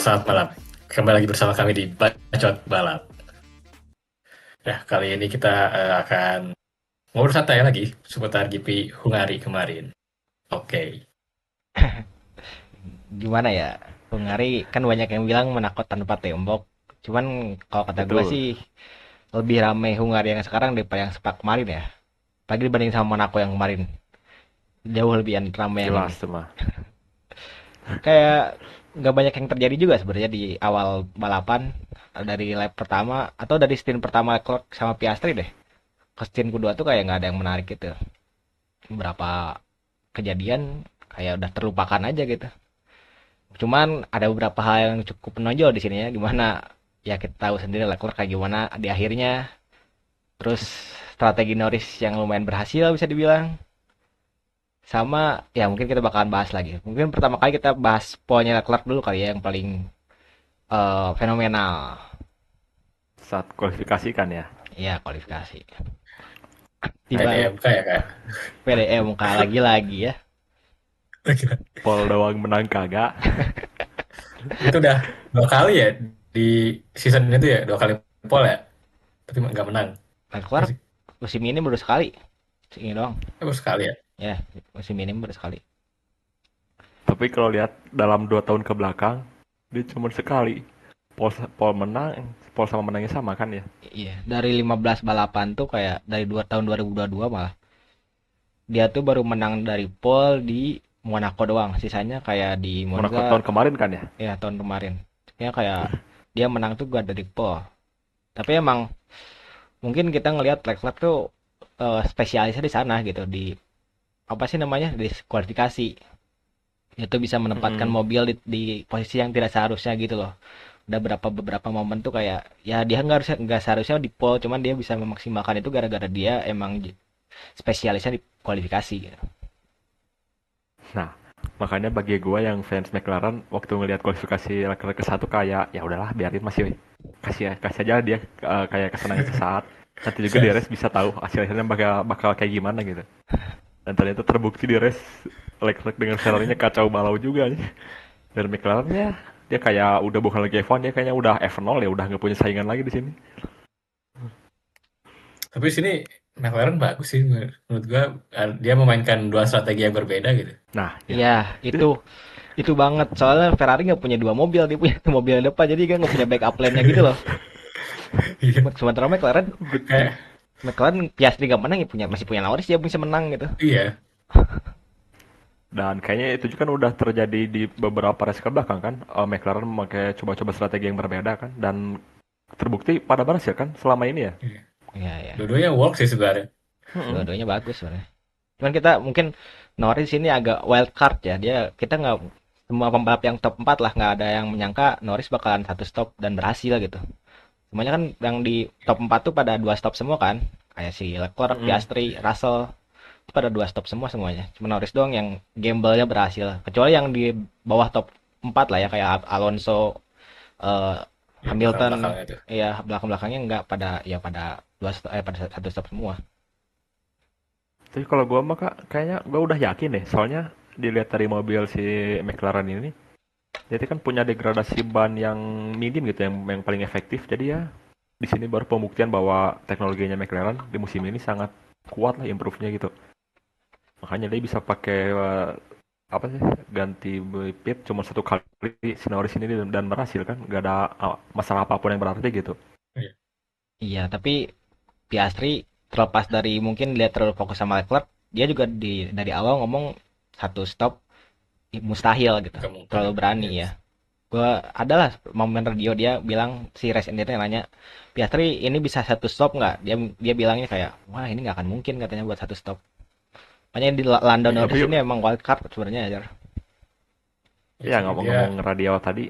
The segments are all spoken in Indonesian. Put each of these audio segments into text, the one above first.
Selamat malam. Kembali lagi bersama kami di Bacot Balap. Nah, kali ini kita akan ngobrol santai lagi seputar GP Hungari kemarin. Oke. Gimana ya, Hungary kan banyak yang bilang menakut tanpa tembok. Cuman kalau kata gue Betul, sih lebih ramai Hungary yang sekarang daripada yang sepak kemarin ya. Apalagi dibanding sama Monaco yang kemarin, jauh lebih ramai yang ini. jelas tuh mah. Kayak nggak banyak yang terjadi juga sebenarnya di awal balapan, dari lap pertama atau dari stint pertama Leclerc sama Piastri deh. Ke stint kedua tuh kayak nggak ada yang menarik gitu. Beberapa kejadian kayak udah terlupakan aja gitu. Cuman ada beberapa hal yang cukup menonjol di sini ya, gimana ya kita tahu sendiri Leclerc kayak gimana di akhirnya. Terus strategi Norris yang lumayan berhasil bisa dibilang. Sama ya mungkin kita bakalan bahas lagi. Mungkin pertama kali kita bahas poinnya Leclerc dulu kali ya yang paling fenomenal. Saat kualifikasi kan ya. Ya kualifikasi. Tiba PDMK ya, Kak? PDM muka lagi-lagi ya. Pol doang menang kagak. Itu udah 2 kali ya di season itu ya, 2 kali pole ya, tapi nggak menang. Ya Leclerc sih, musim ini baru sekali. Ini doang. baru sekali ya. Ya, musim ini baru sekali. Tapi kalau lihat dalam 2 tahun ke belakang, dia cuma sekali. Pol menang, Pol sama menangnya sama kan ya. Iya, dari 15 balapan tuh kayak dari tahun 2022 malah. Dia tuh baru menang dari pole di Monaco doang. Sisanya kayak di Monaco Monza tahun kemarin kan ya. ya tahun kemarin. Ya kayak dia menang tuh gak dari pole. Tapi emang mungkin kita ngelihat Leclerc tuh spesialisnya di sana gitu di apa sih namanya di kualifikasi. Dia tuh bisa menempatkan Mm-mm. mobil di posisi yang tidak seharusnya gitu loh. Udah beberapa momen tuh kayak ya dia nggak seharusnya di pole, cuman dia bisa memaksimalkan itu gara-gara dia emang spesialisnya di kualifikasi gitu. Nah, makanya bagi gue yang fans McLaren waktu ngelihat kualifikasi Leclerc ke satu kayak ya udahlah biarin masih kasih aja dia kayak kesenangan sesaat. Nanti juga di race bisa tahu hasilnya bakal bakal kayak gimana gitu. Dan ternyata terbukti di race Leclerc dengan Ferrari-nya kacau balau juga nih. Dan McLaren ya dia kayak udah bukan lagi F1 dia kayaknya udah F0 ya udah nggak punya saingan lagi di sini. Tapi di sini McLaren bagus sih menurut gua. Dia memainkan dua strategi yang berbeda gitu. Nah ya Ya itu banget soalnya Ferrari nggak punya dua mobil, dia punya mobil depan jadi kan nggak punya backup plan-nya gitu loh. Iya. Sementara McLaren Kayak McLaren Piastri nggak menang ya masih punya Norris dia bisa menang gitu. iya. dan kayaknya itu juga kan udah terjadi di beberapa race ke belakang kan. McLaren memakai coba-coba strategi yang berbeda kan dan terbukti pada berhasil kan selama ini ya. Iya. Ya ya, Dua-duanya work sih sebenarnya. Mm-mm. dua-duanya bagus sebenarnya. Cuman kita mungkin Norris ini agak wild card ya, dia kita nggak semua pembalap yang top 4 lah nggak ada yang menyangka Norris bakalan satu stop dan berhasil gitu. Semuanya kan yang di top 4 tuh pada dua stop semua kan, kayak si Leclerc, Mm-mm. Piastri, Russell itu pada dua stop semuanya. Cuma Norris doang yang gamble-nya berhasil. Kecuali yang di bawah top 4 lah ya kayak Alonso, eh, Di Hamilton, belakang-belakangnya tuh. ya belakang-belakangnya nggak pada ya pada satu stop semua. Tapi kalau gua mah kak kayaknya gua udah yakin deh soalnya dilihat dari mobil si McLaren ini jadi kan punya degradasi ban yang minim gitu yang paling efektif jadi ya di sini baru pembuktian bahwa teknologinya McLaren di musim ini sangat kuat lah improve-nya gitu. Makanya dia bisa pakai apa sih ganti pit cuma satu kali si Norris ini dan berhasil kan nggak ada masalah apapun yang berarti gitu. Iya. Iya, tapi Piastri terlepas dari mungkin dia terlalu fokus sama Leclerc, dia juga dari awal ngomong satu stop mustahil gitu. Nggak mungkin Terlalu ya. berani Iya. ya. Gua adalah momen radio dia bilang si race engineer nanya, "Piastri ini bisa satu stop nggak?" Dia bilangnya kayak, "Wah, ini nggak akan mungkin," katanya buat satu stop. Makanya di Lando Tapi Norris ini emang wild card sebenarnya aja. Iya ya sih, dia ngomong-ngomong radio tadi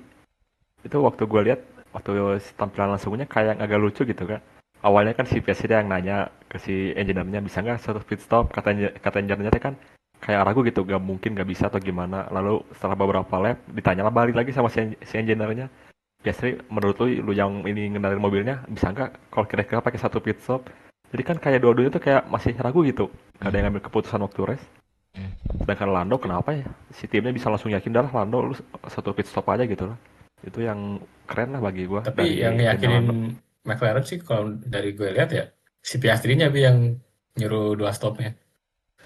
itu waktu gue lihat waktu tampilan langsungnya kayak agak lucu gitu kan. Awalnya kan si presiden yang nanya ke si engineer-nya bisa nggak satu pit stop kata engineer-nya kan kayak ragu gitu gak mungkin gak bisa atau gimana lalu setelah beberapa lap ditanya lah balik lagi sama si engineer-nya biasanya menurut lu yang ini ngendalin mobilnya bisa nggak kalau kira-kira pakai satu pit stop jadi kan kayak dua-duanya tuh kayak masih ragu gitu gak ada yang Hmm. ngambil keputusan waktu race Hmm. sedangkan Lando kenapa ya si timnya bisa langsung yakin dah Lando lu satu pit stop aja gitu lah. Itu yang keren lah bagi gua Tapi yang dari yakinin tim McLaren sih kalau dari gue lihat ya si Piastri-nya yang nyuruh dua stopnya.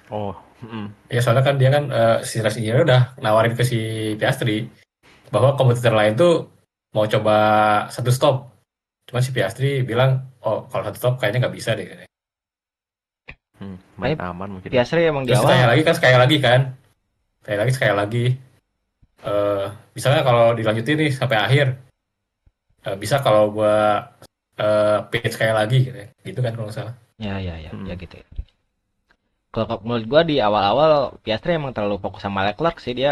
Oh, Ya soalnya kan dia kan si race engineer udah nawarin ke si Piastri bahwa kompetitor lain tuh mau coba satu stop. Cuman si Piastri bilang, oh kalau satu stop kayaknya nggak bisa deh. main Makanya aman mungkin ya. Piastri emang di Terus ditanya awal lagi kan sekali lagi. eh Misalnya kalau dilanjutin nih sampai akhir, bisa kalau gua pit sekali lagi gitu kan kalau nggak salah. ya Hmm. gitu ya. Kalau menurut gua di awal-awal Piastri emang terlalu fokus sama Leclerc sih, dia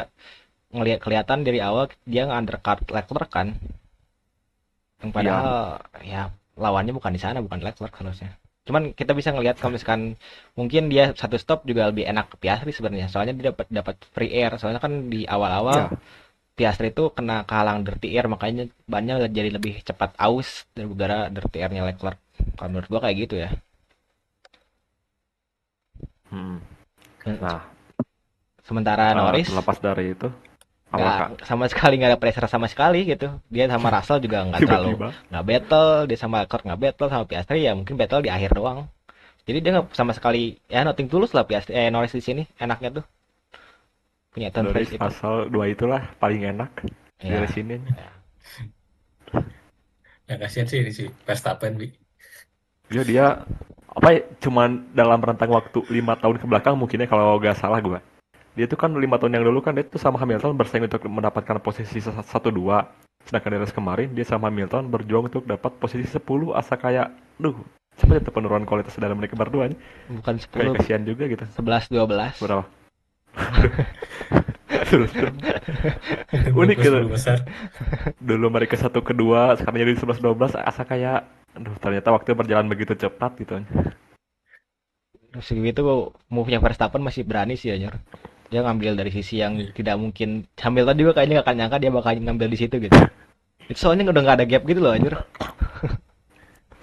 kelihatan dari awal dia nge-undercut Leclerc kan. Yang Iya, padahal ya lawannya bukan di sana, bukan Leclerc harusnya. Cuman kita bisa ngelihat kalau misalkan mungkin dia satu stop juga lebih enak ke Piastri sebenarnya. Soalnya dia dapat dapat free air. Soalnya kan di awal-awal iya. Piastri itu kena kehalang dirty air, makanya bannya jadi lebih cepat aus gara-gara dirty airnya Leclerc. Kalau menurut gua kayak gitu ya. Hmm. Nah, Sementara Norris terlepas dari itu, apa nggak Kak? sama sekali, nggak ada pressure sama sekali gitu. Dia sama Russell juga nggak terlalu, Tiba-tiba. nggak battle. Dia sama Leclerc nggak battle, sama Piastri ya mungkin battle di akhir doang. Jadi dia nggak sama sekali, ya nothing tulus lah Piastri, Norris di sini enaknya tuh punya turn Dari race itu. pasal 2 itulah paling enak di Ya, sini. ya. Yang kasihan sih si Verstappen, Bi. Dia apa ya, cuman dalam rentang waktu 5 tahun ke belakang mungkinnya kalau nggak salah gua. Dia tuh kan 5 tahun yang dulu kan dia tuh sama Hamilton bersaing untuk mendapatkan posisi 1-2. Sedangkan di race kemarin dia sama Hamilton berjuang untuk dapat posisi 10 asa kayak duh, seperti itu penurunan kualitas dalam mereka berdua nih. Bukan Kayak 10, kasihan juga gitu. 11, 12. Berapa? Terus Itu unik gitu. 10 besar. Dulu mereka 1-2, sekarang jadi 11-12 asa kayak aduh ternyata waktu berjalan begitu cepat gitu. Terus gitu move-nya Verstappen masih berani sih anjir. Dia ngambil dari sisi yang Iya. tidak mungkin. Hamilton juga kayaknya nggak akan nyangka dia bakal ngambil di situ gitu. Itu soalnya udah nggak ada gap gitu loh anjir.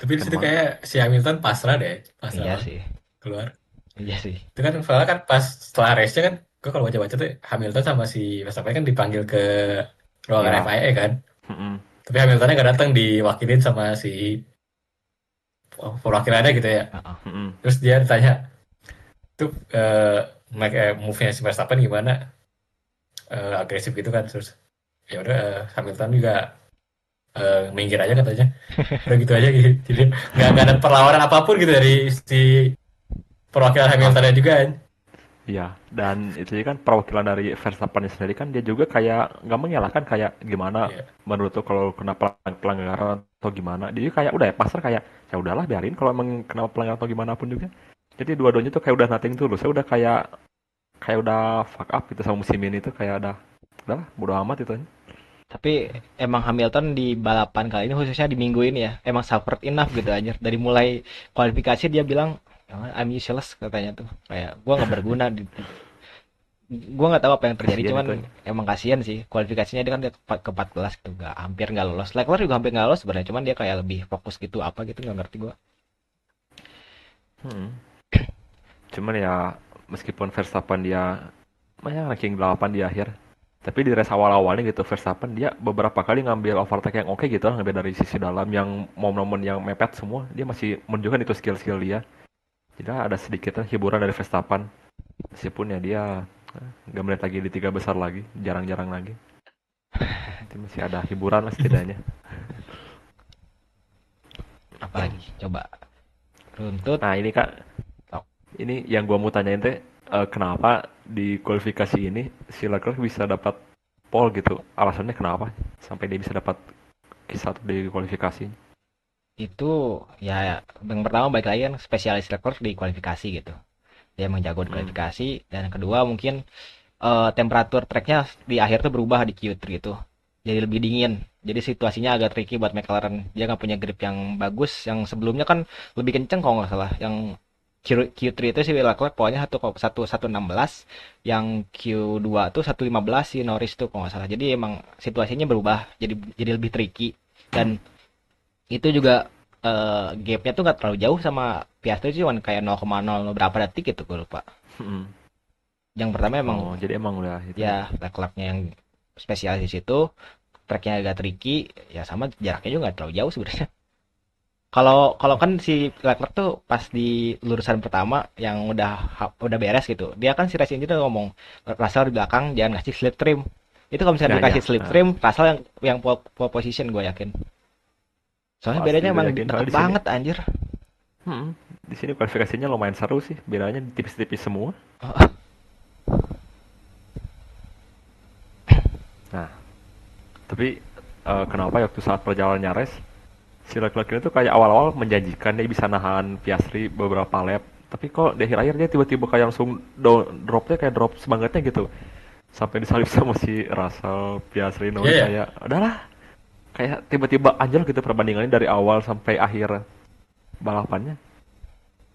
Tapi di situ Emang kayak si Hamilton pasrah deh, pasrah Iya banget sih. keluar. Iya sih. Itu kan soalnya kan pas setelah race-nya kan, gue kalau baca-baca tuh Hamilton sama si Verstappen kan dipanggil ke ruangan ya. FIA kan. Mm-mm. Tapi Hamiltonnya nggak datang, diwakilin sama si perwakilannya gitu ya. Heeh. Mm-mm. Terus dia ditanya, tuh move-nya si Verstappen gimana? Agresif gitu kan. Terus ya udah, Hamilton juga minggir aja katanya. Udah gitu aja gitu. Jadi nggak ada perlawanan apapun gitu dari si perwakilan Ah, Hamiltonnya juga kan. iya, dan itu kan perwakilan dari Verstappen sendiri kan dia juga kayak nggak menyalahkan kayak gimana Iya. menurut tuh kalau kena pelanggaran atau gimana. Dia kayak udah ya pasrah kayak ya udahlah biarin kalau emang kena pelanggaran atau gimana pun juga. Jadi dua-duanya tuh kayak udah nothing tulus. Saya udah kayak udah fuck up gitu sama musim ini tuh kayak udah bodo amat itu. Tapi emang Hamilton di balapan kali ini khususnya di minggu ini ya emang suffered enough gitu anjir. Dari mulai kualifikasi dia bilang I'm useless katanya tuh. Kayak gua nggak berguna gua nggak tahu apa yang terjadi, Kasihan cuman itu. emang kasihan sih kualifikasinya dia kan dia ke 14 gitu, nggak, hampir nggak lolos. Leclerc juga hampir nggak lolos sebenarnya, cuman dia kayak lebih fokus gitu apa gitu, nggak ngerti gua. Hmm. Cuman ya meskipun Verstappen dia ranking 8 di akhir. Tapi di race awal-awalnya gitu Verstappen dia beberapa kali ngambil overtake yang oke gitu, ngambil dari sisi dalam yang momen-momen yang mepet semua, dia masih menunjukkan itu skill-skill dia. Jadi ada sedikit hiburan dari Verstappen. Meskipun ya dia nggak melihat lagi di tiga besar lagi, jarang-jarang lagi. Tapi masih ada hiburan lah setidaknya. Apalagi coba runtut. Nah ini Kak, Oh, ini yang gua mau tanyain teh, kenapa di kualifikasi ini si Leclerc bisa dapat pole gitu? Alasannya kenapa sampai dia bisa dapat kisah di kualifikasi? itu ya yang pertama baik lagi kan spesialis Leclerc di kualifikasi gitu, dia emang jago di Hmm. kualifikasi. Dan yang kedua mungkin temperatur tracknya di akhir tuh berubah di Q3 itu, jadi lebih dingin, jadi situasinya agak tricky buat McLaren. Dia nggak punya grip yang bagus, yang sebelumnya kan lebih kenceng kalau nggak salah. Yang Q3 itu si Leclerc pokoknya 116, yang Q2 tuh 115 si Norris tuh kalau nggak salah. Jadi emang situasinya berubah, jadi lebih tricky. Dan itu juga gapnya tuh nggak terlalu jauh sama Piastri, cuma kayak 0,0 berapa detik gitu gue lupa. Hmm. Yang pertama emang Oh, jadi emang udah itu ya. ya Leclerc-nya yang spesialis di situ. tracknya agak tricky, ya sama jaraknya juga nggak terlalu jauh sebenarnya. Kalau kalau kan si Leclerc tuh pas di lurusan pertama yang udah beres gitu, dia kan si race engineer ngomong Russell di belakang jangan ngasih slipstream. Itu kalau misalnya Ya dikasih ya, slipstream, Russell yang pole position gue yakin. Soalnya pasti bedanya udah emang yakin. deket Soalnya di sini, banget anjir. di sini kualifikasinya lumayan seru sih. Bedanya tipis-tipis semua. Nah, tapi kenapa ya waktu saat perjalanannya race, si Leclerc ini tuh kayak awal-awal menjanjikan dia bisa nahan Piastri beberapa lap. Tapi kok di akhir-akhir dia tiba-tiba kayak langsung dropnya kayak drop semangatnya gitu. Sampai disalip sama si Russell, Piastri, Iya Norris ya. kayak udahlah. Kayak tiba-tiba anjlok gitu perbandingannya dari awal sampai akhir balapannya.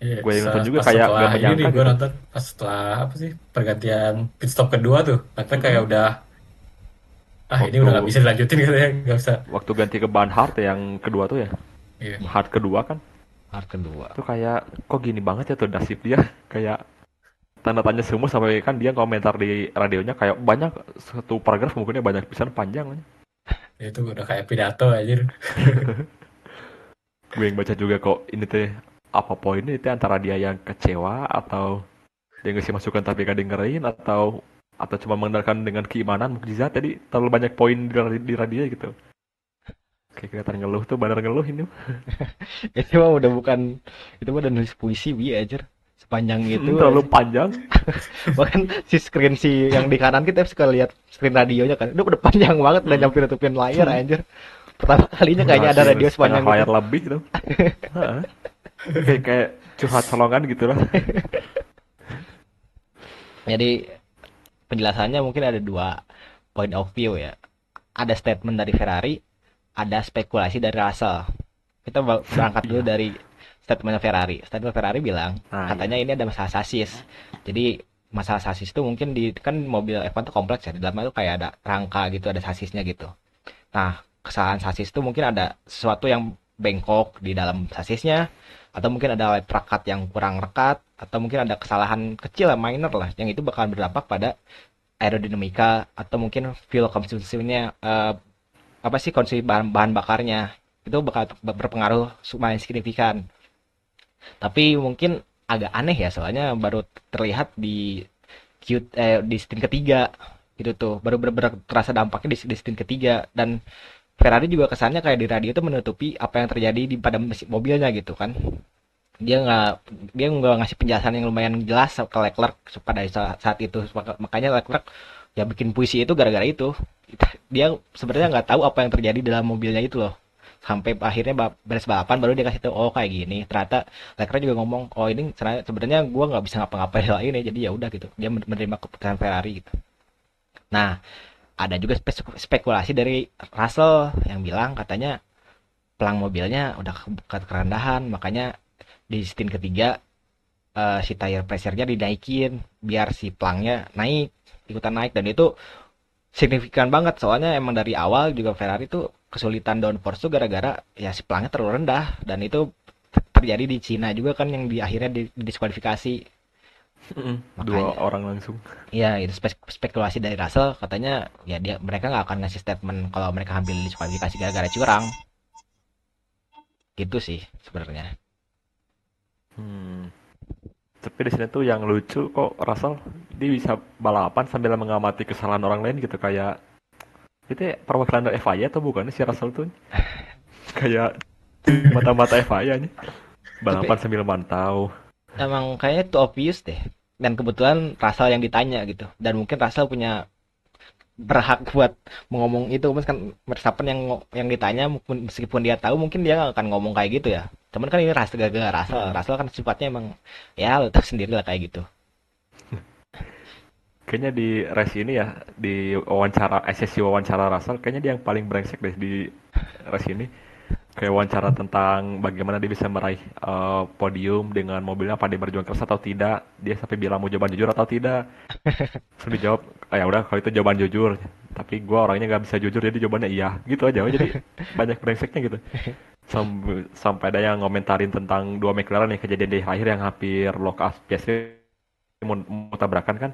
Iya, Gue yang nonton juga pas kayak setelah gak ini nih menyangka gue gitu. nonton pas setelah apa sih pergantian pit stop kedua tuh, ternyata kayak Mm-mm. udah ini udah nggak Waktu bisa dilanjutin katanya, nggak usah. waktu ganti ke ban hard yang kedua tuh ya, Iya, hard kedua kan, Hard kedua. tuh kayak kok gini banget ya tuh nasib dia. Kayak tanda tanya semua sampai kan dia komentar di radionya kayak banyak, satu paragraf mungkinnya banyak pisan panjang. itu udah kayak pidato aja. Gue yang baca juga kok ini teh apa poinnya itu antara dia yang kecewa atau dia ngasih masukan tapi gak dengerin atau cuma mengandalkan dengan keimanan mukjizat, jadi terlalu banyak poin di radio gitu. Kayak kelihatan ngeluh tuh, bener ngeluh ini. Itu mah udah bukan, itu mah udah nulis puisi bi aja. Sepanjang itu Terlalu panjang. bahkan si screen si yang di kanan kita suka lihat screen radionya kan. Udah panjang banget udah Mm-mm. nyampe nutupin layar anjir. Pertama kalinya kayaknya ada Hampir radio setengah sepanjang itu. layar lebih gitu. Heeh. Kayak curhat colongan gitu lah. Jadi penjelasannya mungkin ada dua point of view ya. Ada statement dari Ferrari, ada spekulasi dari Russell. Kita berangkat dulu Iya. dari statement Ferrari. Statement Ferrari bilang, Nah, katanya iya. ini ada masalah sasis. Jadi masalah sasis itu mungkin di kan mobil F1 tuh kompleks ya. Di dalamnya tuh kayak ada rangka gitu, ada sasisnya gitu. Nah, kesalahan sasis itu mungkin ada sesuatu yang bengkok di dalam sasisnya, atau mungkin ada lap rekat yang kurang rekat, atau mungkin ada kesalahan kecil lah, minor lah, yang itu bakal berdampak pada aerodinamika atau mungkin fuel consumption-nya, apa sih konsumsi bahan bakarnya itu bakal berpengaruh lumayan signifikan. Tapi mungkin agak aneh ya soalnya baru terlihat di stint ketiga gitu tuh baru benar-benar terasa dampaknya di stint ketiga dan Ferrari juga kesannya kayak di radio itu menutupi apa yang terjadi pada mobilnya gitu kan. Dia nggak ngasih penjelasan yang lumayan jelas ke Leclerc pada saat itu. Makanya Leclerc ya bikin puisi itu gara-gara itu. Dia sebenarnya nggak tahu apa yang terjadi dalam mobilnya itu loh. Sampai akhirnya beres balapan baru dia kasih tahu oh kayak gini. Ternyata Leclerc juga ngomong oh ini sebenarnya gue nggak bisa ngapa-ngapain lain ya jadi ya udah gitu. Dia menerima keputusan Ferrari gitu. Nah ada juga spekulasi dari Russell yang bilang katanya pelang mobilnya udah kerendahan makanya di stint ketiga si tire pressure-nya dinaikin biar si pelangnya naik ikutan naik dan itu signifikan banget soalnya emang dari awal juga Ferrari tuh kesulitan downforce tuh gara-gara ya si pelangnya terlalu rendah dan itu terjadi di Cina juga kan yang di akhirnya didiskualifikasi Dua makanya orang langsung. ya itu spekulasi dari Russell katanya ya mereka nggak akan ngasih statement kalau mereka hampir diskualifikasi gara-gara curang gitu sih sebenarnya. Hmm. Tapi di sini tuh yang lucu kok Russell dia bisa balapan sambil mengamati kesalahan orang lain gitu, kayak itu ya, perwakilan dari FIA atau bukan si Russell tuh kayak mata-mata FIA nih Tapi balapan sambil mantau. emang kayaknya itu obvious deh dan kebetulan Russell yang ditanya gitu dan mungkin Russell punya berhak buat ngomong itu mas kan Verstappen yang ditanya meskipun dia tahu mungkin dia nggak akan ngomong kayak gitu ya cuman kan ini gara-gara Russell Mm-mm. Russell kan sifatnya emang ya lo tahu sendiri lah kayak gitu. Kayaknya di race ini ya, di wawancara sesi wawancara Russell kayaknya dia yang paling brengsek deh di race ini. Kayak wawancara tentang bagaimana dia bisa meraih podium dengan mobilnya, apa dia berjuang keras atau tidak. Dia sampai bilang mau jawaban jujur atau tidak. Terus dijawab, "Ah, ya udah kalau itu jawaban jujur. Tapi gua orangnya nggak bisa jujur jadi jawabannya iya." Gitu aja. Jadi banyak brengseknya gitu. Sampai ada yang ngomentarin tentang dua McLaren yang kejadian di akhir yang hampir lock up Piastri mau tabrakan kan.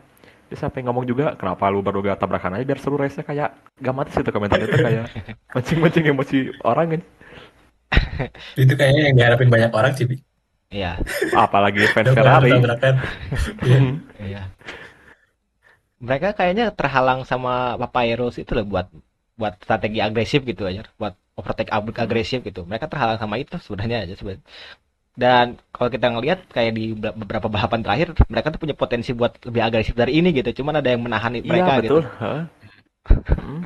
Dia sampai ngomong juga, kenapa lu baru gak tabrakan aja biar seru race-nya, kayak gak mati sih itu komentarnya itu kayak mancing-mancing emosi orang kan. Itu kayaknya yang diharapin banyak orang sih, Bi. Iya, Apalagi fans Daripada Ferrari. tabrakan. Iya. iya. Mereka kayaknya terhalang sama Papyrus itu loh buat strategi agresif gitu aja, buat overtake agresif gitu. Mereka terhalang sama itu sebenarnya aja sebenarnya. Dan kalau kita ngelihat kayak di beberapa balapan terakhir, mereka tuh punya potensi buat lebih agresif dari ini gitu. Cuman ada yang menahan Iya mereka gitu. betul. Heeh. Mm.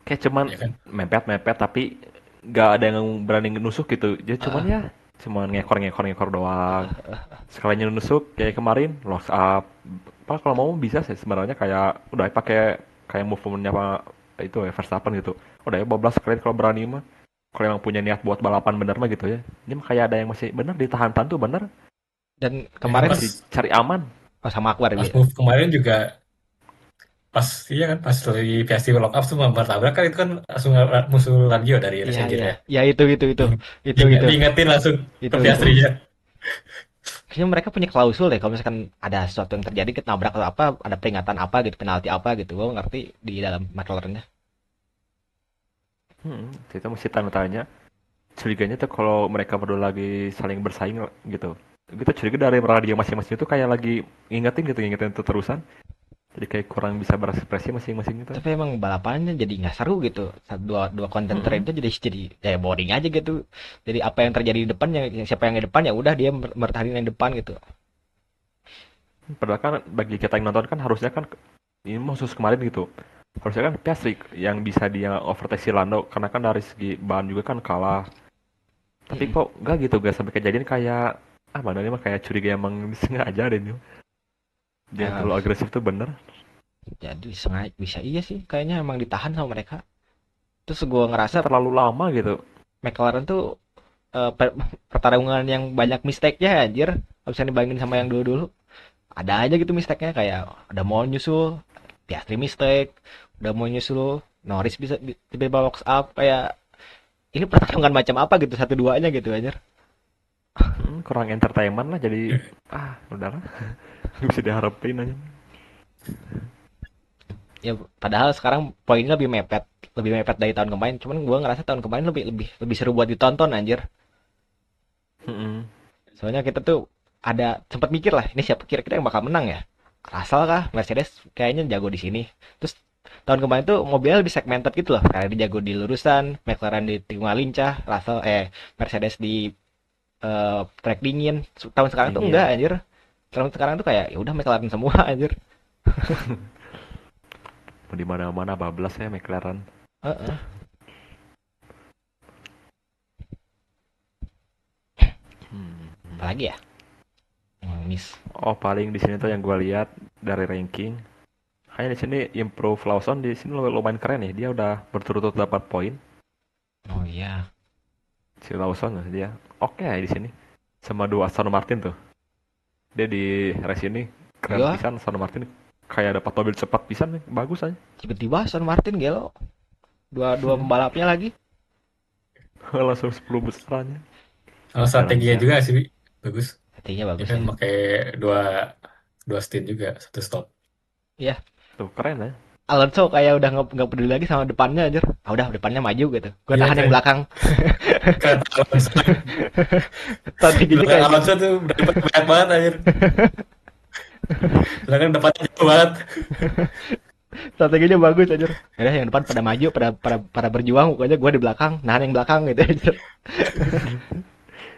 Kayak cuman Ya kan? mepet-mepet tapi gak ada yang berani nusuk gitu. Jadi cuman ngekor doang. Sekalinya nusuk kayak kemarin lock up. Apa kalau mau bisa sih sebenarnya kayak udah pakai kayak movementnya apa itu ya Verstappen gitu. Udah ya 12 sekalian kalau berani mah. Kalau emang punya niat buat balapan bener mah gitu ya. Ini mah kayak ada yang masih bener ditahan-tahan tuh bener. Dan Ya kan kemarin pas Masih cari aman. sama Akbar pas gitu. move kemarin juga pas iya kan pas dari festival lock up tuh bertabrak kan itu kan langsung musuh Langgio dari Iya race iya. engine ya. Ya itu. Itu itu. Diingetin langsung ke Itu. Piastri-nya. Kayaknya mereka punya klausul deh kalau misalkan ada sesuatu yang terjadi kita nabrak atau apa, ada peringatan apa gitu, penalti apa gitu. Gue ngerti di dalam McLaren-nya. Kita mesti tanya-tanya. Curiganya tuh kalau mereka berdua lagi saling bersaing gitu. Kita curiga dari radio masing-masing itu kayak lagi ngingetin itu terusan. Jadi kayak kurang bisa berekspresi masing-masing itu. Tapi emang balapannya jadi nggak seru gitu. Dua kontender itu jadi kayak boring aja gitu. Jadi apa yang terjadi di depan, yang siapa yang di depan ya udah dia bertahan yang depan gitu. Padahal kan bagi kita yang nonton kan harusnya kan ini khusus kemarin gitu. Harusnya kan Piastri yang bisa dia overtake si Lando karena kan dari segi bahan juga kan kalah. Tapi kok enggak gitu guys sampai kejadian kayak mana ini mah kayak curiga emang sengaja deh ini. Dia Ya, terlalu agresif tuh bener. jadi sengaja bisa iya sih. Kayaknya emang ditahan sama mereka. Terus gue ngerasa Terlalu lama gitu. McLaren tuh pertarungan yang banyak mistake-nya anjir. Kalau bisa dibandingin sama yang dulu-dulu. Ada aja gitu mistake-nya kayak ada mau nyusul, Piastri mistake, udah mau nyusul, Norris bisa tiba-tiba box up kayak ini pertarungan macam apa gitu satu duanya gitu anjir. Kurang entertainment lah jadi udahlah. Nggak bisa diharapin aja. Ya padahal sekarang poinnya lebih mepet dari tahun kemarin. Cuman gue ngerasa tahun kemarin lebih lebih lebih seru buat ditonton anjir. Mm-mm. Soalnya kita tuh ada sempat mikir lah, ini siapa kira-kira yang bakal menang ya? Russell kah? Mercedes kayaknya jago di sini. Terus tahun kemarin tuh mobilnya lebih segmented gitu loh. Kayak dia jago di lurusan, McLaren di tikungan lincah, Mercedes di track dingin. Tahun sekarang tuh Dingin. enggak anjir. Tahun sekarang tuh kayak ya udah McLaren semua anjir. Di mana-mana bablas ya McLaren. Heeh. Apalagi ya? Miss. Oh, paling di sini tuh yang gue lihat dari ranking. Kayaknya di sini improve Lawson di sini lumayan keren ya. Dia udah berturut-turut dapat poin. Oh iya. Si Lawson dia oke ya di sini. Sama dua Aston Martin tuh. Dia di race ini keren Iya. pisan Aston Martin. Kayak dapat mobil cepat pisan nih. Bagus aja. Tiba-tiba Aston Martin gelo. Dua pembalapnya lagi. Langsung 10 besarannya. Kalau strateginya Bisa. juga sih, Bi. Bagus. Artinya Dia bagus kan ya. pakai dua dua stint juga, satu stop. Iya. Tuh keren ya. Alonso kayak udah nggak peduli lagi sama depannya aja. Ah udah depannya maju gitu. Gue Iya tahan yang kan. belakang. Kata Alonso, Strateginya belakang kayak gitu. Alonso tuh dapat banyak banget anjir. Sedangkan depannya jauh banget. Strateginya bagus aja. Ya yang depan pada maju, pada berjuang, pokoknya gue di belakang, nahan yang belakang gitu aja.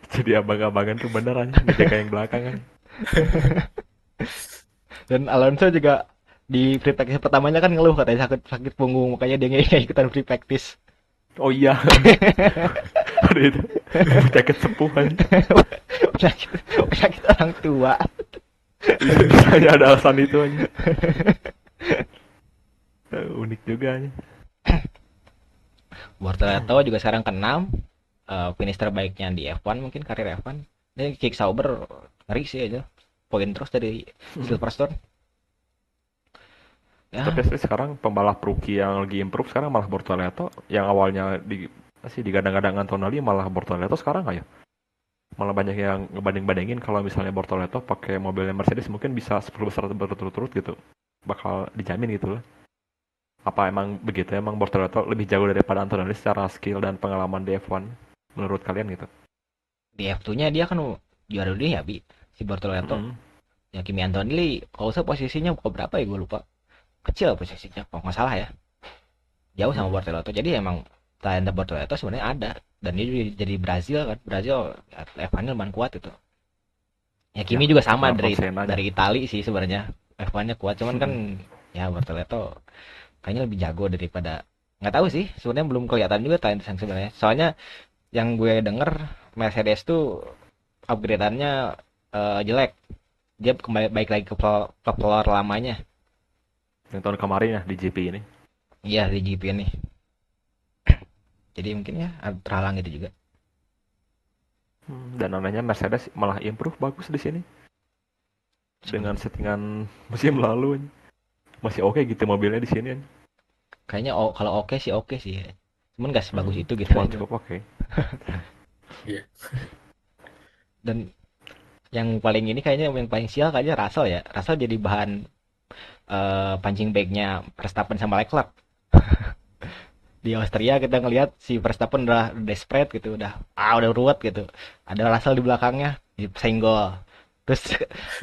Jadi abang-abangan tuh beneran ngejaga yang belakang kan. Dan Alonso juga di free practice pertamanya kan ngeluh katanya sakit sakit punggung, makanya dia nggak ikutan free practice. Oh iya. Ada itu. Penyakit sepuh kan. penyakit, penyakit orang tua. Bisa ada alasan itu aja. Unik juga aja. Bortoleto juga sekarang ke-6. Finish terbaiknya di F1 mungkin karir F1. Ini Kick Sauber ngeri sih aja. Poin terus dari Silverstone. Ya, Tapi sekarang pembalap rookie yang lagi improve sekarang malah Bortoleto yang awalnya digadang-gadang Antonelli malah Bortoleto sekarang nggak ya? Malah banyak yang ngebanding-bandingin kalau misalnya Bortoleto pakai mobilnya Mercedes mungkin bisa 10 besar berturut-turut gitu. bakal dijamin gitu loh. Apa emang begitu? Emang Bortoleto lebih jauh daripada Antonelli secara skill dan pengalaman di F1 menurut kalian gitu? Di F2-nya dia kan juara dunia ya, Bi. Si Bortoleto. Mm-mm. Ya Kimi Antonelli, kalau usah posisinya ke berapa ya gue lupa. Kecil posisinya, kalau nggak salah ya. Jauh sama Mm-mm. Bortoleto. Jadi emang talenta Bortoleto sebenarnya ada. Dan dia juga jadi Brazil kan. Brazil F1-nya lumayan kuat itu. Ya Ya, Kimi juga sama walaupun Senna-nya. dari Itali sih sebenarnya. F1-nya kuat, cuman kan Mm-mm. ya Bortoleto kayaknya lebih jago daripada, nggak tahu sih sebenarnya, belum kelihatan juga talenta yang sebenarnya. Soalnya yang gue denger Mercedes tuh upgrade-annya jelek. Dia kembali baik lagi ke floor lamanya. Yang tahun kemarin ya di GP ini. Iya di GP nih. Jadi mungkin ya terhalang itu juga. Dan anehnya Mercedes malah improve bagus di sini dengan settingan musim lalu. Masih oke gitu mobilnya di sini. Kayaknya kalau oke sih. Cuman gak sebagus Hmm, itu gitu. cukup oke. Iya. Dan yang paling ini kayaknya yang paling sial kayaknya Russell ya. Russell jadi bahan punching bag-nya Verstappen sama Leclerc. Di Austria kita ngelihat si Verstappen udah desperate gitu, udah ruwet gitu. Ada Russell di belakangnya, senggol. Terus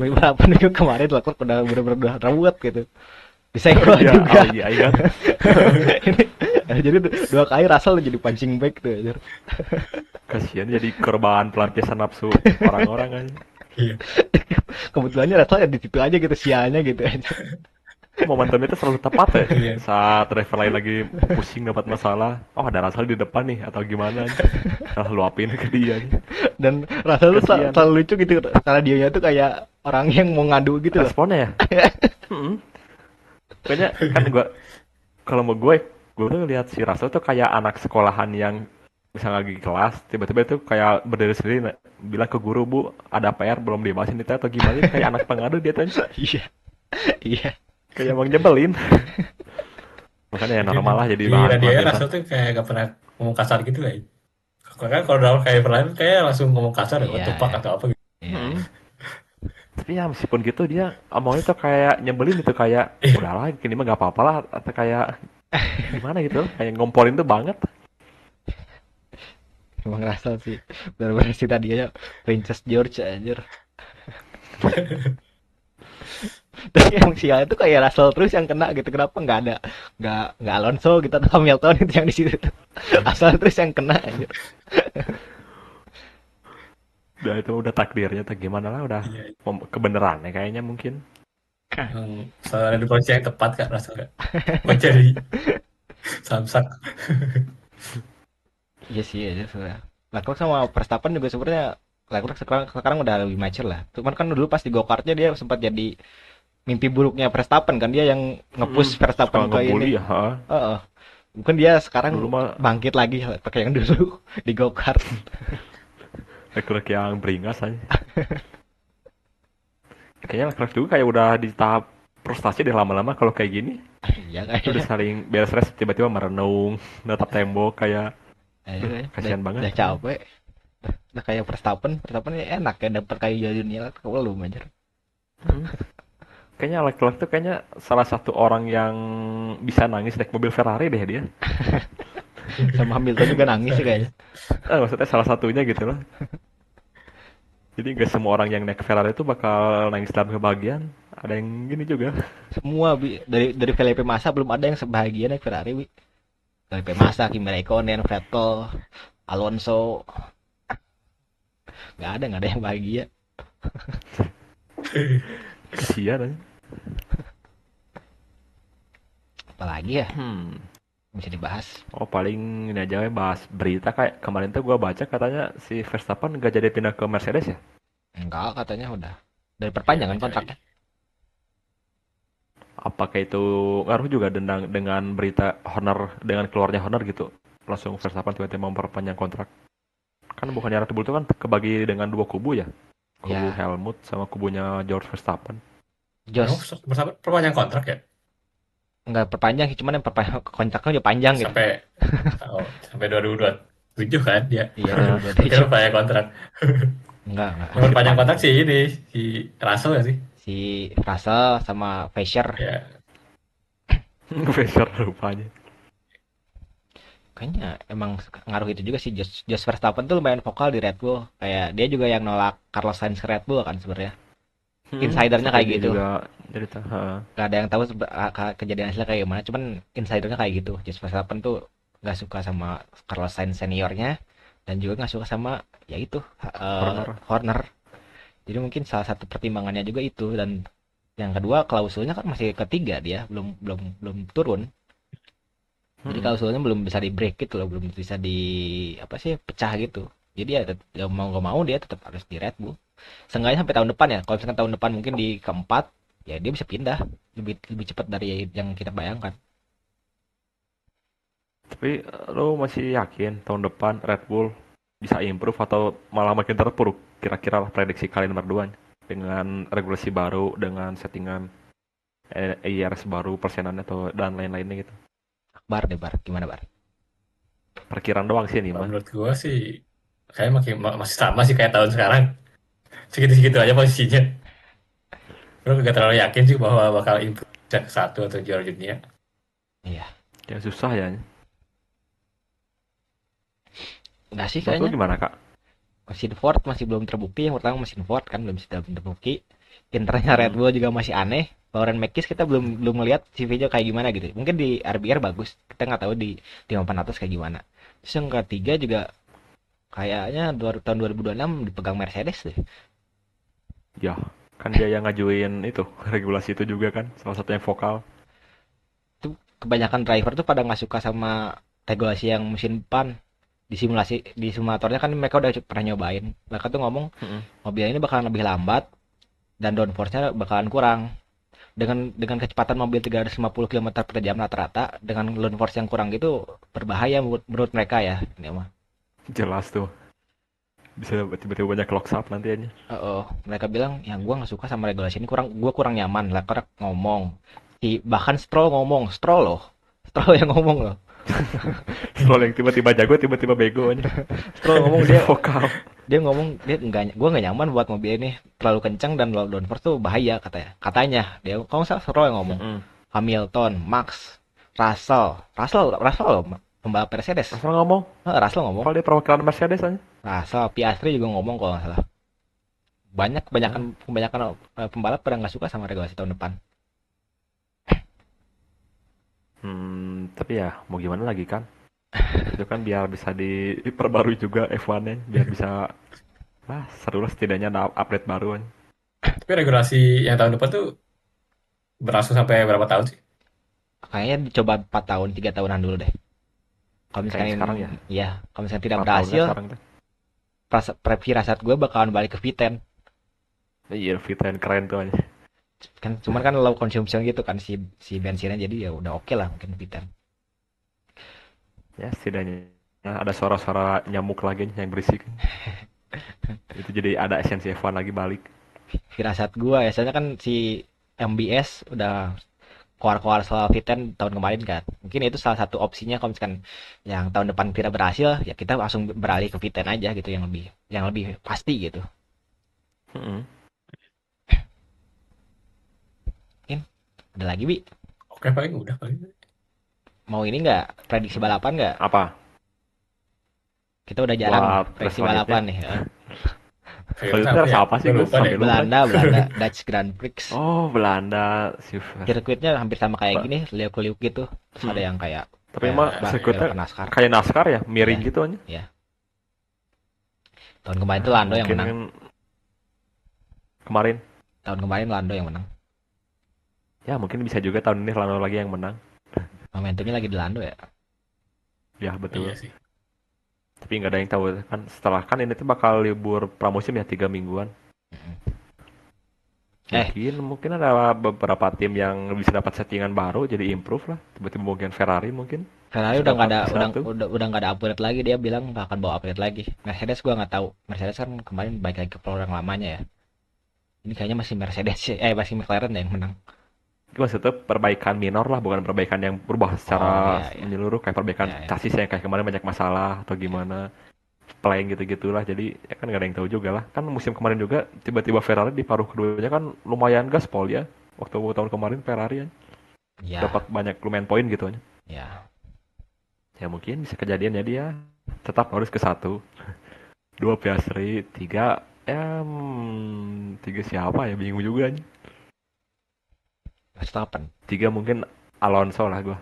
beberapa minggu kemarin Leclerc udah bener-bener udah ruwet gitu. Disenggol Iya, juga. oh iya ingat. Ini, jadi dua kali Russell jadi punching bag tuh anjir. Kasihan jadi korban pelampiasan nafsu orang-orang kan. Iya. Kebetulannya Russell ya di situ aja gitu, sialnya gitu aja. Momentumnya itu selalu tepat ya. Iya. Saat driver lain lagi pusing dapat masalah, oh ada Russell di depan nih atau gimana, salah luapin ke dia. Dan Russell tuh Kasihan. selalu lucu gitu karena dianya tuh kayak orang yang mau ngadu gitu loh. Responnya ya. Mm-mm. Kayaknya kan kalau mau gue tuh lihat si Russell tuh kayak anak sekolahan yang misalnya lagi kelas, tiba-tiba tuh kayak berdiri sendiri bilang ke guru, Bu, ada PR belum dimasin itu atau gimana, kayak anak pengadu dia tuh. Iya, iya. Kayak emang nyebelin. Makanya ya normal lah jadi Di bahan radio pelampiasan. Russell tuh kayak gak pernah ngomong kasar gitu lah. Kan kalau dalam kayak lain kayak langsung ngomong kasar ya, Iya, tupak iya. atau apa gitu. Iya, Mm-mm. iya. Tapi ya meskipun gitu dia omongnya tuh kayak nyebelin gitu, kayak udahlah ini mah gak apa-apa lah, atau kayak gimana gitu, kayak ngomporin tuh banget. Emang Russell sih benar-benar sih tadi aja Princess George anjir. Tapi emang sial itu kayak Russell terus yang kena gitu. Kenapa nggak Alonso gitu atau Hamilton itu yang di situ. Russell terus yang kena anjir. Udah itu udah takdirnya atau gimana lah, udah Iya. kebenarannya kayaknya mungkin. Selalu ada di posisi yang tepat Kak Russell Kak. Mencari samsak. Iya sih ya sebenarnya. Leclerc sama Verstappen juga sebenarnya Leclerc sekarang udah lebih mature lah. Cuman kan dulu pas di go-kartnya dia sempat jadi mimpi buruknya Verstappen kan, dia yang nge-push Suka Verstappen ke ngebully ini. ya, ha. Heeh. Mungkin dia Dulu sekarang mah bangkit lagi pakai yang dulu di go-kart. Leclerc yang beringas aja. Kayaknya Leclerc juga kayak udah di tahap frustasi deh lama-lama kalau kayak gini. Iya Udah kayaknya. saling beres-beres tiba-tiba merenung, natap tembok kayak kasihan banget. Udah capek. Udah kayak Verstappen ya enak ya dapat kayak jadi dunia belum aja. Hmm. Kayaknya Leclerc tuh kayaknya salah satu orang yang bisa nangis naik mobil Ferrari deh dia. Sama Hamilton juga nangis sih kayaknya. Maksudnya salah satunya gitu loh. Jadi nggak semua orang yang naik Ferrari itu bakal nangis dalam kebahagiaan. Ada yang gini juga. Semua dari Felipe Massa belum ada yang sebahagia naik Ferrari, Bi. Felipe Massa, Kimi Raikkonen, Vettel, Alonso, nggak ada yang bahagia. Kasihan aja. Apalagi ya bisa dibahas. Oh paling ini aja ya, bahas berita kayak kemarin tuh gua baca katanya si Verstappen nggak jadi pindah ke Mercedes ya. Enggak, katanya udah dari perpanjangan kontraknya. Apakah itu ngaruh juga dengan berita Horner, dengan keluarnya Horner gitu? Langsung Verstappen tiba-tiba memperpanjang kontrak. Kan bukannya Red Bull itu kan kebagi dengan dua kubu ya? Kubu Ya, Helmut sama kubunya George Verstappen. Jos Bersama perpanjang kontrak ya? nggak perpanjang sih, cuman yang kontraknya udah panjang gitu. Sampai 2027 kan dia. Iya, Kira perpanjang kontrak. enggak. Yang perpanjang kontrak sih ini si Russell ya sih. si Russell sama Fisher. Ya, Fashion rupanya. Kayaknya emang ngaruh itu juga sih. Jos Verstappen tuh lumayan vokal di Red Bull. Kayak dia juga yang nolak Carlos Sainz ke Red Bull kan sebenarnya. Insidernya Sampai kayak dia gitu. juga cerita. Gak ada yang tahu kejadian aslinya kayak gimana. Cuman insidernya kayak gitu. Jos Verstappen tuh nggak suka sama Carlos Sainz seniornya dan juga nggak suka sama ya itu Horner. Horner. Jadi mungkin salah satu pertimbangannya juga itu. Dan yang kedua klausulnya kan masih ketiga, dia belum belum belum turun. Jadi Mm-mm. klausulnya belum bisa di break gitu loh, belum bisa di apa sih pecah gitu. Jadi ya, ya mau nggak mau dia tetap harus di Red Bull. Seenggaknya sampai tahun depan ya. Kalau misalkan tahun depan mungkin di keempat, ya dia bisa pindah lebih lebih cepat dari yang kita bayangkan. Tapi lo masih yakin tahun depan Red Bull bisa improve atau malah makin terpuruk? Kira-kira lah prediksi kalian berdua dengan regulasi baru, dengan settingan IRS baru, persenannya atau dan lain-lainnya gitu. Bar deh bar, gimana bar? Perkiraan doang sih ini kalau mah. menurut gua sih kayak masih sama sih kayak tahun sekarang. Segitu-segitu aja posisinya. Gue gak terlalu yakin sih bahwa bakal improve ke satu atau juara dunia. Iya, Yang susah ya. nggak sih Menurut lo kayaknya. gimana kak? Mesin Ford masih belum terbukti. Yang pertama mesin Ford kan belum terbukti. Internya Red Mm-mm. Bull juga masih aneh. Lauren Mekis kita belum belum melihat CV-nya kayak gimana gitu. Mungkin di RBR bagus, kita nggak tahu di 400 kayak gimana. Terus yang ketiga juga kayaknya tahun 2026 dipegang Mercedes deh. Ya, kan dia yang ngajuin itu regulasi itu juga kan, salah satu yang vokal. Itu kebanyakan driver tuh pada nggak suka sama regulasi yang mesin pan. Di simulasi di simulatornya kan mereka udah pernah nyobain. Mereka tuh ngomong Mm-mm. mobil ini bakalan lebih lambat dan downforce-nya bakalan kurang. Dengan kecepatan mobil 350 km per jam rata-rata dengan downforce yang kurang gitu berbahaya menurut mereka ya. Ini mah. Jelas tuh, bisa tiba-tiba banyak lock up nanti aja. Oh, mereka bilang ya gua nggak suka sama regulasi ini, gua kurang nyaman lah. Karena ngomong bahkan Stroll ngomong, Stroll loh, Stroll yang ngomong loh. Soal yang tiba-tiba jago, tiba-tiba bego aja. Stroll ngomong, Bisa dia vokal. dia ngomong dia gua nggak nyaman buat mobil ini, terlalu kencang dan downforce tuh bahaya katanya dia. Kalau nggak salah Stroll yang ngomong. Mm-mm. Hamilton, Max, Russell loh, pembalap Mercedes. Asal ngomong, Russell ngomong. kalau dia perwakilan Mercedes aja. Russell, Piastri juga ngomong kalau nggak salah. Kebanyakan Ya. kebanyakan pembalap pada nggak suka sama regulasi tahun depan. Tapi ya mau gimana lagi kan? Itu kan biar bisa diperbarui juga F1-nya, biar bisa seru lah setidaknya ada update baru kan. Tapi regulasi yang tahun depan tuh berlangsung sampai berapa tahun sih? Kayaknya dicoba 4 tahun, 3 tahunan dulu deh. Kalau Kayak misalkan sekarang ya, ya, kalau misalkan tidak 4 tahun kan berhasil, sekarang tuh. firasat gue bakalan balik ke V10. Iya, V10 keren tuh aja. Kan cuman kan low consumption gitu kan si bensinnya, jadi ya udah oke lah mungkin V10. Ya setidaknya ada suara-suara nyamuk lagi yang berisik. Itu jadi ada esensi F1 lagi balik. Firasat gue ya, soalnya kan si MBS udah keluar-keluar soal V10 tahun kemarin kan. Mungkin itu salah satu opsinya kalau misalkan yang tahun depan tidak berhasil, ya kita langsung beralih ke V10 aja gitu, yang lebih pasti gitu. Mm-mm. Mungkin ada lagi Bi, Oke paling udah paling. mau ini nggak prediksi balapan nggak? Apa? Kita udah jarang Buat prediksi selanjutnya. balapan nih ya. Selanjutnya Selanjutnya apa rasa ya? apa sih? Gue Gue lupa deh. sampai lupa. Belanda Dutch Grand Prix. Oh, Belanda. Sirkuitnya hampir sama kayak gini, liuk-liuk gitu. Terus ada yang kayak Tapi emang sirkuitnya belok NASCAR. kayak NASCAR ya, miring Ya. gitu aja. Ya. Tahun kemarin itu Lando yang Mungkin menang. kemarin. Tahun kemarin Lando yang menang. Ya mungkin bisa juga tahun ini Lando lagi yang menang. Momentumnya lagi di Lando ya. Ya betul. Iya sih. Tapi nggak ada yang tahu kan. Setelah kan ini tuh bakal libur pramusim ya 3 mingguan. Mungkin ada beberapa tim yang bisa dapat settingan baru jadi improve lah. Tiba-tiba mungkin Ferrari mungkin. Ferrari Bisa udah nggak ada dapat satu. udah nggak ada upgrade lagi, dia bilang nggak akan bawa upgrade lagi. Mercedes gua nggak tahu. Mercedes kan kemarin balik lagi ke floor yang lamanya ya. Ini kayaknya masih Mercedes sih, masih McLaren yang menang. Itu maksudnya perbaikan minor lah, bukan perbaikan yang berubah secara Iya, iya. menyeluruh kayak perbaikan Iya, iya. chassis yang kayak kemarin banyak masalah atau gimana. playing gitu-gitulah. Jadi ya kan nggak ada yang tahu juga lah. Kan musim kemarin juga tiba-tiba Ferrari di paruh keduanya kan lumayan gaspol ya. Waktu tahun kemarin Ferrari ya, Ya, dapat banyak lumayan poin gitu aja. ya. Ya mungkin bisa kejadian ya dia tetap harus ke satu, dua Piastri, tiga ya tiga siapa ya bingung juga aja. Verstappen. Tiga mungkin Alonso lah gua.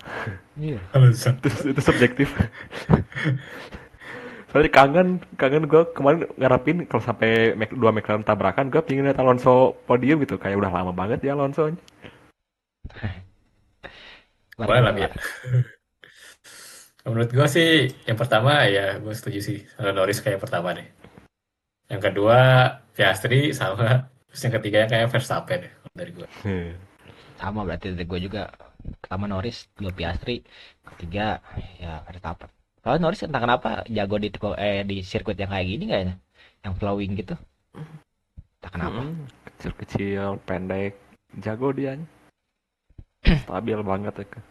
Iya. Alonso. Itu subjektif. Soalnya kangen gue kemarin ngarapin kalau sampai dua McLaren tabrakan, gue pingin lihat Alonso podium gitu. Kayak udah lama banget ya Alonso. Boleh lah ya. Menurut gue sih yang pertama ya gue setuju sih sama Norris kayak pertama deh. Yang kedua Piastri sama. Terus yang ketiganya kayak Verstappen deh kalau dari gue. Sama berarti dari gue juga. Pertama Norris, dua Piastri, ketiga ya Verstappen. Kalau Norris entah kenapa jago di sirkuit yang kayak gini kayaknya, yang flowing gitu. Entah kenapa. Kecil-kecil, pendek, jago dia. Stabil banget ya.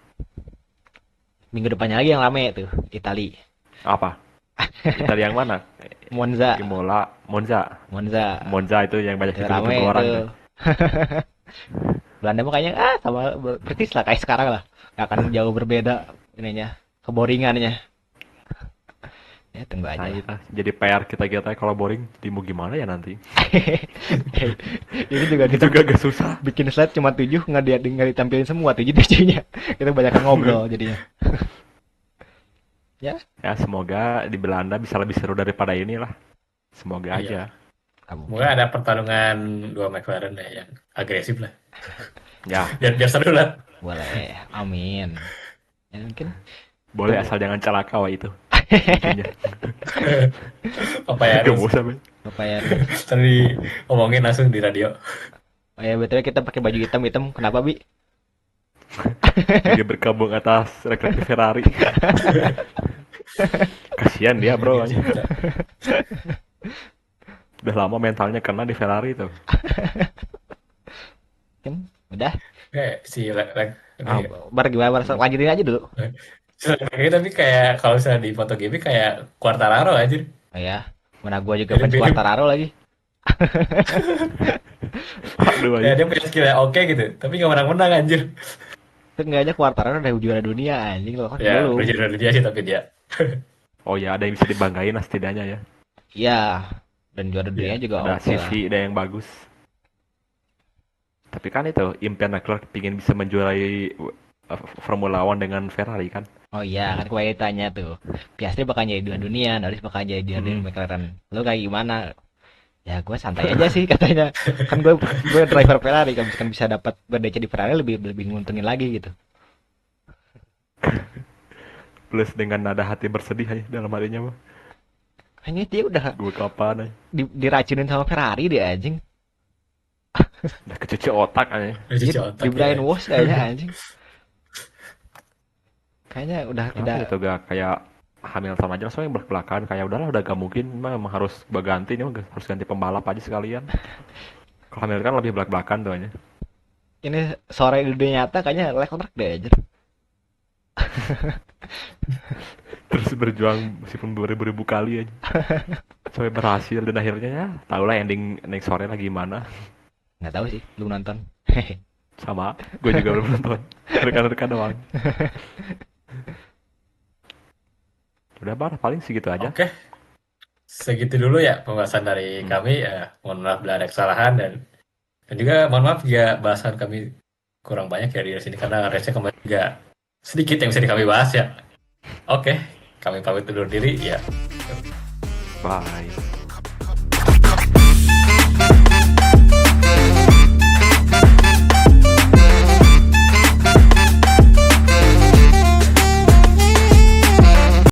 Minggu depannya lagi yang rame tuh, Itali. Apa? Italia yang mana? Monza. Imola, Monza. Monza Itu yang banyak itu ditunggu rame orang. tuh. Belanda mah kayaknya sama persis lah kayak sekarang lah. Gak akan jauh berbeda ininya, keboringannya. Ya tunggu aja Nah, lah. itu jadi PR kita kalau boring, mau gimana ya nanti? Ini juga Itu kita juga agak susah. bikin slide cuma 7 nggak ditampilin semua 7-7-nya. Kita banyak ngobrol jadinya. Ya, Ya, semoga di Belanda bisa lebih seru daripada ini lah. Semoga Iya. aja. kamu. Semoga ada pertarungan dua McLaren deh yang agresif lah. Ya, Biar seru lah. Boleh. Amin. Ya mungkin boleh asal jangan celaka wah itu. Intinya. Apa ya Gak usah, Ben. apa ya? tadi ngomongin langsung di radio. Oh ya betul kita pakai baju hitam. Kenapa, Bi? Dia berkabung atas rekreasi Ferrari. Kasihan dia, bro. Udah lama mentalnya kena di Ferrari tuh. Kan udah. Si Bar gimana? Bar? Lanjutin aja dulu. tapi kayak kalau misalnya di MotoGP kayak Quartararo aja. Oh ya. Mana gua juga fans Mirip-mirip. Quartararo lagi. Aduh Ya aja. dia punya skill yang oke gitu, tapi nggak menang-menang anjir. Itu enggak aja Quartararo udah juara dunia anjing loh kan Ya, belum. udah juara dunia sih tapi dia. Oh ya, ada yang bisa dibanggain lah setidaknya ya. Iya. Dan juara dunia Iya, juga Ada oke lah. CV ada yang bagus. Tapi kan itu impian Leclerc pingin bisa menjuarai Formula One dengan Ferrari kan. Oh iya kan kemarin tanya tuh. Piastri bakal jadi juara dunia, Norris bakal jadi juara dunia McLaren. Lu kayak gimana? Ya gue santai aja sih katanya. Kan gue driver Ferrari kan bisa dapat berdece di Ferrari lebih nguntungin lagi gitu. Plus dengan nada hati bersedih aja dalam hatinya mah. Kayaknya dia udah Gue kapan aja. diracunin sama Ferrari dia anjing. Udah kecuci otak aja. Cuci Di otak ya. brainwash kayaknya anjing. Kayaknya udah Kenapa tidak itu gak kayak Hamilton aja langsung yang belak-belakan kayak udahlah udah gak mungkin memang harus berganti nih harus ganti pembalap aja sekalian. Kalau Hamilton kan lebih belak-belakan tuh aja. ini sore di dunia nyata kayaknya Leclerc deh aja. Terus berjuang meskipun beribu-ribu kali aja sampai berhasil dan akhirnya ya tahulah ending sore lagi gimana. Nggak tahu sih, belum nonton. Sama gue juga belum nonton, rekan-rekan doang. Udah bar paling segitu aja. Oke. Segitu dulu ya pembahasan dari kami. Ya, mohon maaf bila ada kesalahan dan juga mohon maaf jika bahasan kami kurang banyak ya di sini karena race kemarin juga sedikit yang bisa kami bahas ya. Oke, kami pamit undur diri ya. Bye.